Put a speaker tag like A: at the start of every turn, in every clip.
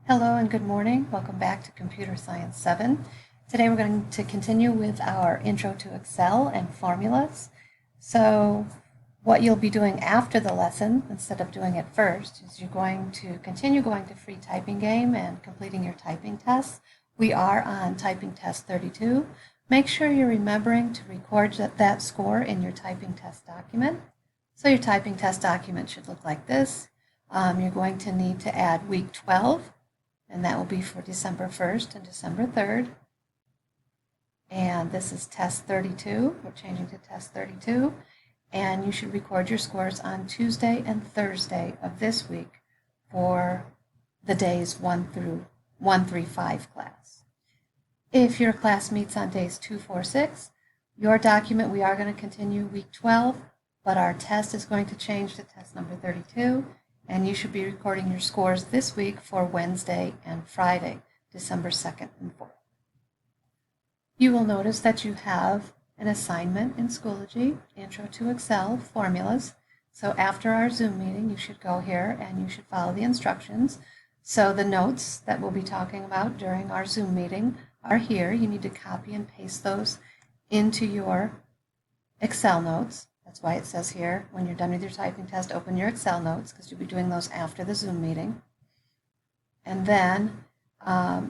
A: Hello and good morning. Welcome back to Computer Science 7. Today we're going to continue with our Intro to Excel and formulas. So what you'll be doing after the lesson, instead of doing it first, is you're going to continue going to Free Typing Game and completing your typing tests. We are on typing test 32. Make sure you're remembering to record that score in your typing test document. So your typing test document should look like this. You're going to need to add week 12. And that will be for December 1st and December 3rd. And this is test 32. We're changing to test 32. And you should record your scores on Tuesday and Thursday of this week for the days 1 through 5 class. If your class meets on days 2, 4, 6, your document, we are going to continue week 12, but our test is going to change to test number 32. And you should be recording your scores this week for Wednesday and Friday, December 2nd and 4th. You will notice that you have an assignment in Schoology, Intro to Excel, Formulas. So after our Zoom meeting, you should go here and you should follow the instructions. So the notes that we'll be talking about during our Zoom meeting are here. You need to copy and paste those into your Excel notes. That's why it says here, when you're done with your typing test, open your Excel notes, because you'll be doing those after the Zoom meeting. And then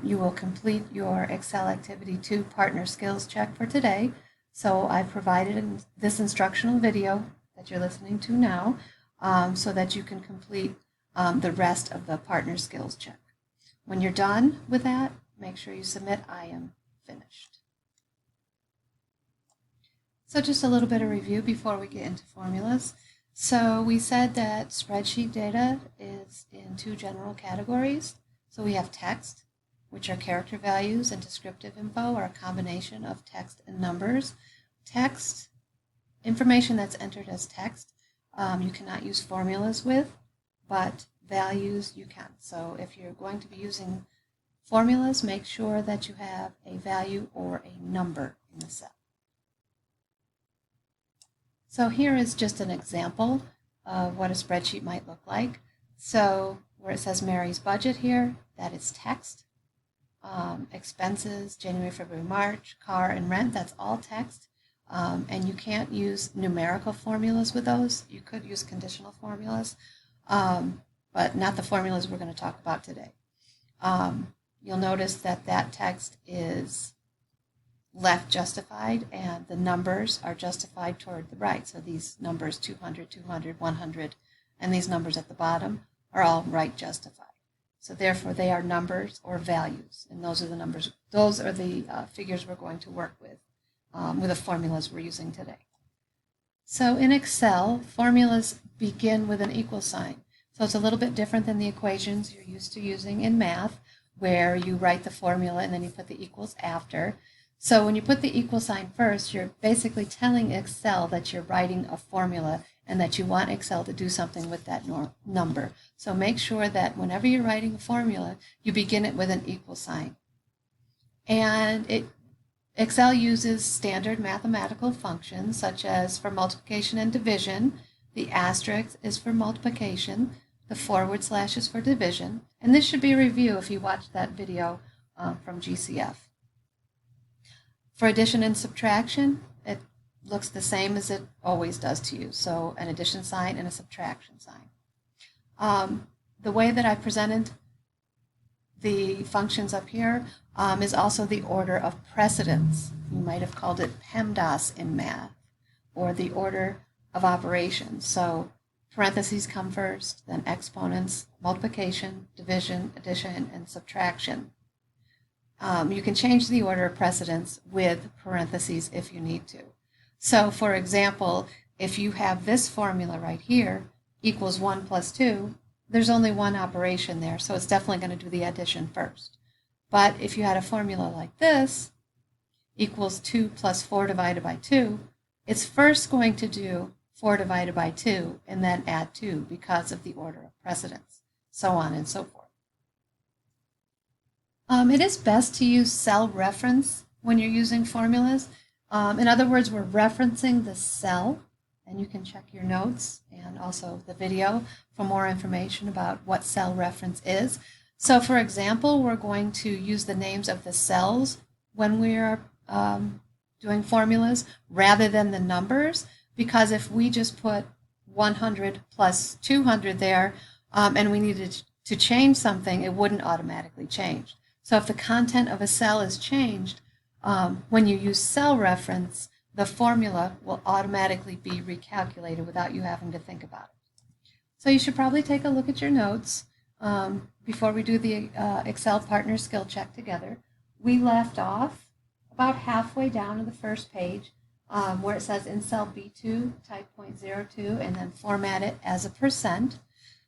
A: you will complete your Excel Activity 2 Partner Skills Check for today. So I provided this instructional video that you're listening to now so that you can complete the rest of the Partner Skills Check. When you're done with that, make sure you submit I am finished. So just a little bit of review before we get into formulas. So we said that spreadsheet data is in 2 general categories. So we have text, which are character values, and descriptive info are a combination of text and numbers. Text, information that's entered as text, you cannot use formulas with, but values you can. So if you're going to be using formulas, make sure that you have a value or a number in the cell. So here is just an example of what a spreadsheet might look like. So where it says Mary's budget here, that is text. Expenses, January, February, March, car and rent, that's all text. And you can't use numerical formulas with those. You could use conditional formulas, but not the formulas we're going to talk about today. You'll notice that that text is left justified, and the numbers are justified toward the right. So these numbers 200, 200, 100, and these numbers at the bottom are all right justified. So therefore they are numbers or values, and those are the numbers, those are the figures we're going to work with the formulas we're using today. So in Excel, formulas begin with an equal sign. So it's a little bit different than the equations you're used to using in math, where you write the formula and then you put the equals after. So when you put the equal sign first, you're basically telling Excel that you're writing a formula and that you want Excel to do something with that number. So make sure that whenever you're writing a formula, you begin it with an equal sign. And Excel uses standard mathematical functions, such as for multiplication and division. The asterisk is for multiplication. The forward slash is for division. And this should be a review if you watched that video from GCF. For addition and subtraction, it looks the same as it always does to you. So an addition sign and a subtraction sign. The way that I presented the functions up here is also the order of precedence. You might have called it PEMDAS in math, or the order of operations. So parentheses come first, then exponents, multiplication, division, addition, and subtraction. You can change the order of precedence with parentheses if you need to. So for example, if you have this formula right here, equals 1 plus 2, there's only one operation there, so it's definitely going to do the addition first. But if you had a formula like this, equals 2 plus 4 divided by 2, it's first going to do 4 divided by 2 and then add 2 because of the order of precedence, so on and so forth. It is best to use cell reference when you're using formulas. In other words, we're referencing the cell, and you can check your notes and also the video for more information about what cell reference is. So for example, we're going to use the names of the cells when we are doing formulas rather than the numbers, because if we just put 100 plus 200 there and we needed to change something, it wouldn't automatically change. So if the content of a cell is changed, when you use cell reference, the formula will automatically be recalculated without you having to think about it. So you should probably take a look at your notes before we do the Excel partner skill check together. We left off about halfway down to the first page where it says in cell B2, type 0.02 and then format it as a %.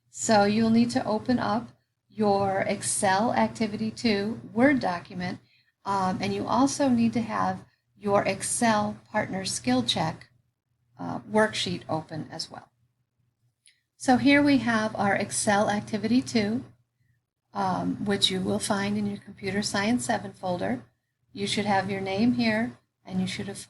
A: So you'll need to open up your Excel Activity 2 Word document, and you also need to have your Excel Partner Skill Check worksheet open as well. So here we have our Excel Activity 2, which you will find in your Computer Science 7 folder. You should have your name here, and you should have,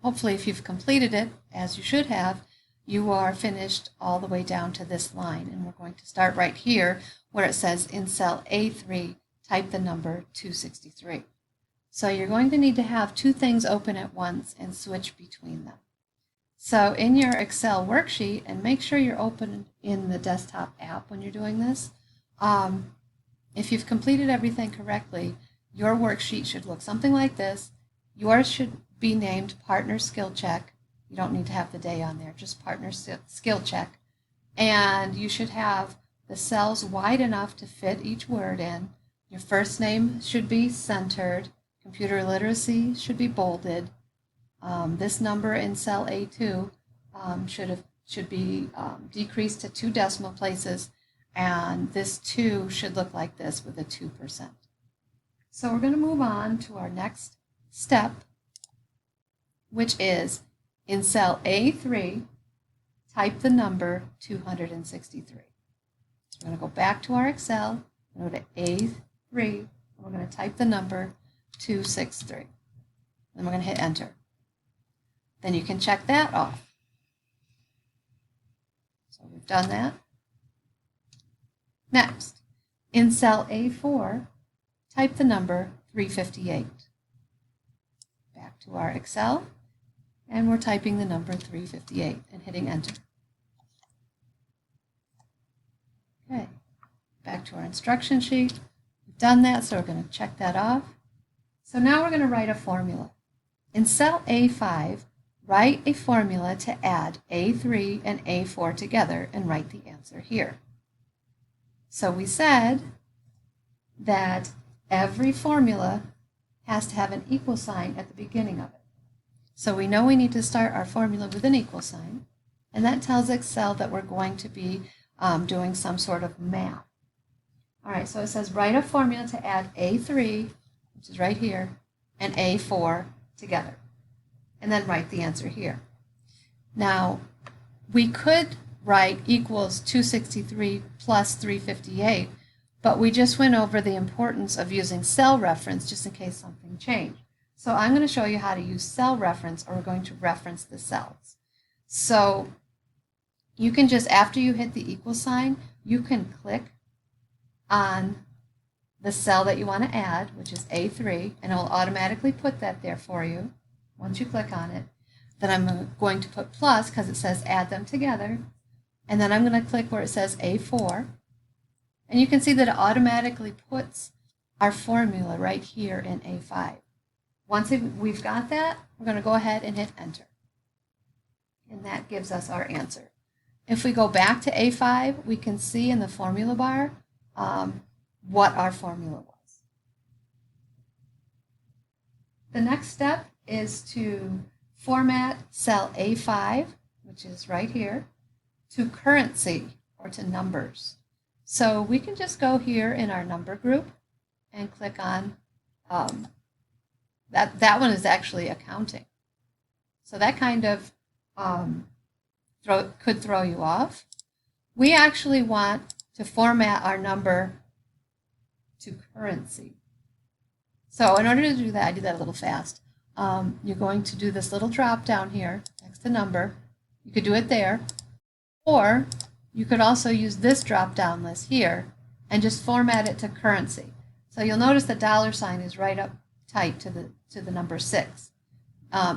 A: hopefully if you've completed it, as you should have, you are finished all the way down to this line. And we're going to start right here where it says in cell A3, type the number 263. So you're going to need to have two things open at once and switch between them. So in your Excel worksheet, and make sure you're open in the desktop app when you're doing this, if you've completed everything correctly, your worksheet should look something like this. Yours should be named Partner Skill Check. You don't need to have the day on there, just Partner Skill Check. And you should have the cells wide enough to fit each word in. Your first name should be centered. Computer literacy should be bolded. This number in cell A2 should be decreased to 2 decimal places, and this 2 should look like this with a 2%. So we're going to move on to our next step, which is in cell A3, type the number 263. So we're going to go back to our Excel, go to A3, and we're going to type the number 263. Then we're going to hit enter. Then you can check that off. So we've done that. Next, in cell A4, type the number 358. Back to our Excel, and we're typing the number 358 and hitting enter. Okay, back to our instruction sheet. We've done that, so we're going to check that off. So now we're going to write a formula. In cell A5, write a formula to add A3 and A4 together and write the answer here. So we said that every formula has to have an equal sign at the beginning of it. So we know we need to start our formula with an equal sign, and that tells Excel that we're going to be doing some sort of math. All right, so it says write a formula to add A3, which is right here, and A4 together, and then write the answer here. Now, we could write equals 263 plus 358, but we just went over the importance of using cell reference just in case something changed. So I'm going to show you how to use cell reference, or we're going to reference the cells. So you can just, after you hit the equal sign, you can click on the cell that you want to add, which is A3, and it will automatically put that there for you once you click on it. Then I'm going to put plus because it says add them together, and then I'm going to click where it says A4, and you can see that it automatically puts our formula right here in A5. Once we've got that, we're going to go ahead and hit enter, and that gives us our answer. If we go back to A5, we can see in the formula bar what our formula was. The next step is to format cell A5, which is right here, to currency, or to numbers. So we can just go here in our number group and click on, that one is actually accounting. So that kind of could throw you off. We actually want to format our number to currency. So in order to do that, I did that a little fast. You're going to do this little drop down here next to number. You could do it there, or you could also use this drop down list here and just format it to currency. So you'll notice the $sign is right up tight to the number 6.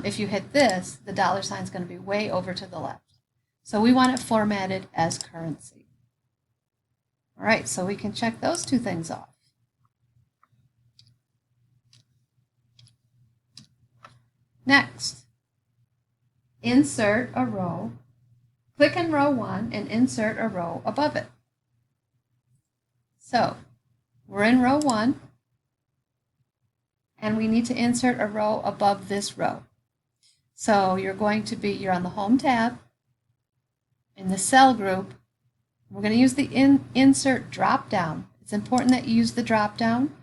A: If you hit this, the $sign is going to be way over to the left. So we want it formatted as currency. All right, so we can check those two things off. Next, insert a row. Click in row 1 and insert a row above it. So we're in row 1, and we need to insert a row above this row. So you're on the Home tab, in the Cell group. We're going to use the Insert drop-down. It's important that you use the drop-down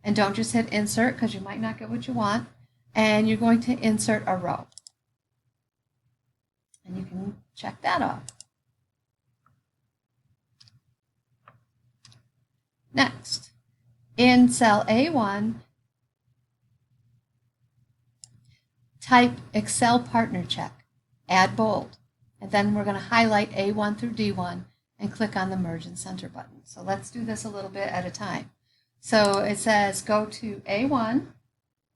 A: and don't just hit Insert because you might not get what you want. And you're going to insert a row. And you can check that off. Next, in cell A1, type Excel Partner Check, add bold, and then we're going to highlight A1 through D1 and click on the Merge and Center button. So let's do this a little bit at a time. So it says go to A1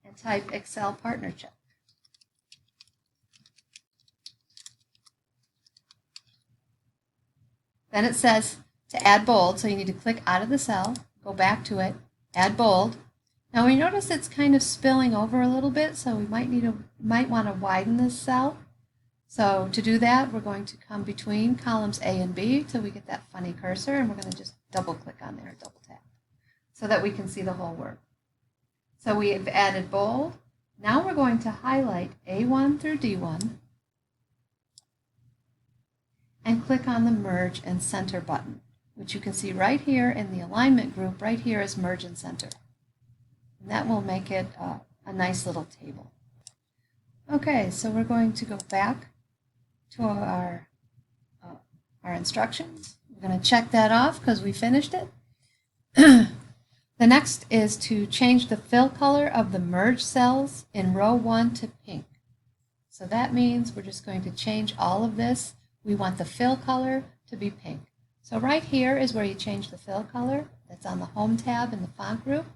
A: and type Excel Partner Check. Then it says to add bold, so you need to click out of the cell, go back to it, add bold. Now we notice it's kind of spilling over a little bit, so we might want to widen this cell. So to do that, we're going to come between columns A and B till we get that funny cursor, and we're going to just double click on there, double tap, so that we can see the whole word. So we have added bold. Now we're going to highlight A1 through D1 and click on the Merge and Center button, which you can see right here in the alignment group. Right here is Merge and Center. And that will make it a nice little table. Okay, so we're going to go back to our instructions. We're going to check that off because we finished it. The next is to change the fill color of the merged cells in row 1 to pink. So that means we're just going to change all of this. We want the fill color to be pink. So right here is where you change the fill color. That's on the Home tab in the font group.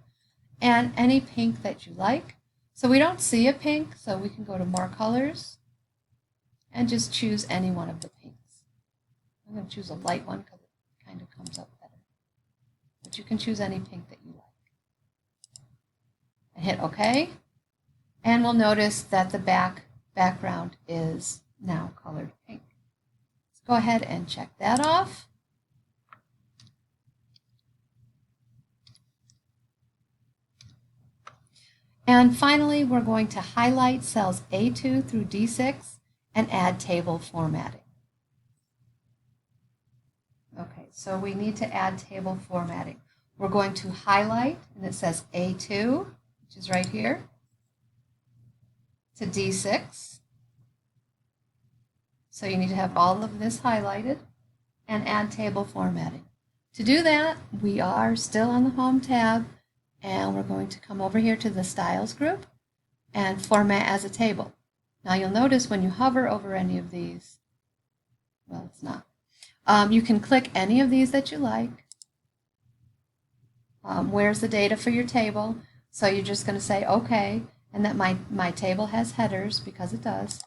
A: And any pink that you like. So we don't see a pink, so we can go to More Colors and just choose any one of the pinks. I'm going to choose a light one because it kind of comes up better. But you can choose any pink that you like. And hit OK. And we'll notice that the background is now colored pink. Let's go ahead and check that off. And finally, we're going to highlight cells A2 through D6 and add table formatting. Okay, so we need to add table formatting. We're going to highlight, and it says A2, which is right here, to D6. So you need to have all of this highlighted and add table formatting. To do that, we are still on the Home tab, and we're going to come over here to the Styles group and Format as a Table. Now you'll notice when you hover over any of these, well, it's not. You can click any of these that you like. Where's the data for your table? So you're just going to say OK, and that my table has headers, because it does.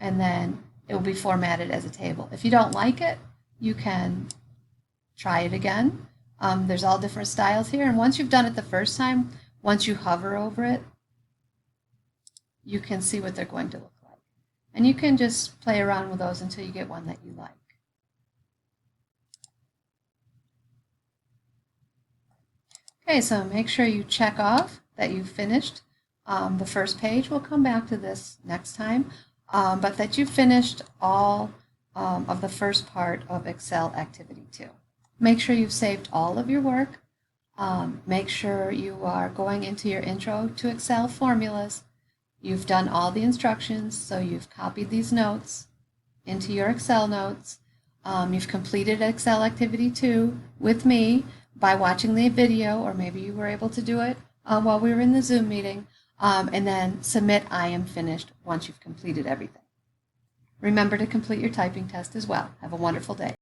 A: And then it will be formatted as a table. If you don't like it, you can try it again. There's all different styles here, and once you've done it the first time, once you hover over it, you can see what they're going to look like. And you can just play around with those until you get one that you like. Okay, so make sure you check off that you've finished the first page. We'll come back to this next time, but that you've finished all of the first part of Excel Activity 2. Make sure you've saved all of your work. Make sure you are going into your Intro to Excel formulas. You've done all the instructions, so you've copied these notes into your Excel notes. You've completed Excel Activity 2 with me by watching the video, or maybe you were able to do it while we were in the Zoom meeting, and then submit I am finished once you've completed everything. Remember to complete your typing test as well. Have a wonderful day.